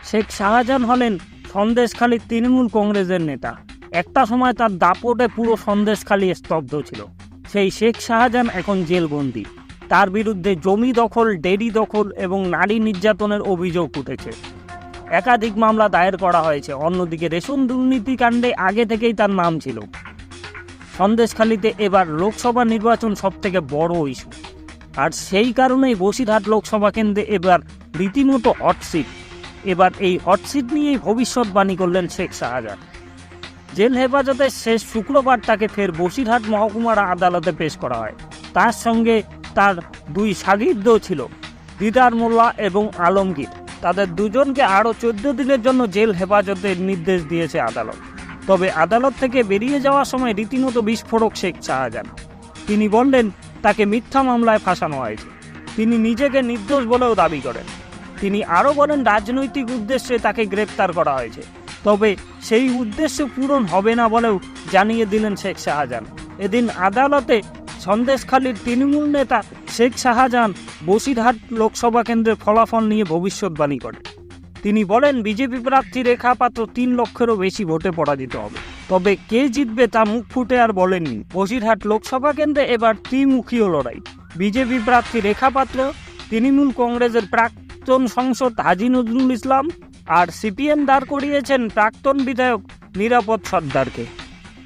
শেখ শাহজাহান হলেন সন্দেশখালীর তৃণমূল কংগ্রেসের নেতা। একটা সময় তার দাপটে পুরো সন্দেশখালী স্তব্ধ ছিল। সেই শেখ শাহজাহান এখন জেলবন্দি। তার বিরুদ্ধে জমি দখল, ডেরি দখল এবং নারী নির্যাতনের অভিযোগ উঠেছে। একাধিক মামলা দায়ের করা হয়েছে। অন্যদিকে রেশন দুর্নীতিকাণ্ডে আগে থেকেই তার নাম ছিল। সন্দেশখালীতে এবার লোকসভা নির্বাচন সবথেকে বড় ইস্যু, আর সেই কারণেই বসিরহাট লোকসভা কেন্দ্রে এবার রীতিমতো হটসিট। এবার এই হটসিট নিয়েই ভবিষ্যৎবাণী করলেন শেখ শাহজাহান। জেল হেফাজতে শেষ শুক্রবার তাকে ফের বসিরহাট মহকুমার আদালতে পেশ করা হয়। তার সঙ্গে তার দুই শাগির্দ ছিল, দিদার মোল্লা এবং আলমগীর। তাদের দুজনকে আরও 14 দিনের জন্য জেল হেফাজতের নির্দেশ দিয়েছে আদালত। তবে আদালত থেকে বেরিয়ে যাওয়ার সময় রীতিমতো বিস্ফোরক শেখ শাহজাহান। তিনি বললেন তাকে মিথ্যা মামলায় ফাঁসানো হয়েছে। তিনি নিজেকে নির্দোষ বলেও দাবি করেন। তিনি আরও বলেন রাজনৈতিক উদ্দেশ্যে তাকে গ্রেপ্তার করা হয়েছে, তবে সেই উদ্দেশ্য পূরণ হবে না বলেও জানিয়ে দিলেন শেখ শাহজাহান। এদিন আদালতে সন্দেশখালীর তৃণমূল নেতা শেখ শাহজাহান বসিরহাট লোকসভা কেন্দ্রের ফলাফল নিয়ে ভবিষ্যৎবাণী করেন। তিনি বলেন বিজেপি প্রার্থী রেখা পাত্র 3 লক্ষেরও বেশি ভোটে পরাজিত হবে, তবে কে জিতবে তা মুখ ফুটে আর বলেননি। বসিরহাট লোকসভা কেন্দ্রে এবার ত্রিমুখীয় লড়াই। বিজেপি প্রার্থী রেখা পাত্র, তৃণমূল কংগ্রেসের প্রাক্তন সাংসদ হাজী নজরুল ইসলাম আর সিপিএম দাঁড় করিয়েছেন প্রাক্তন বিধায়ক নিরাপদ সর্দারকে।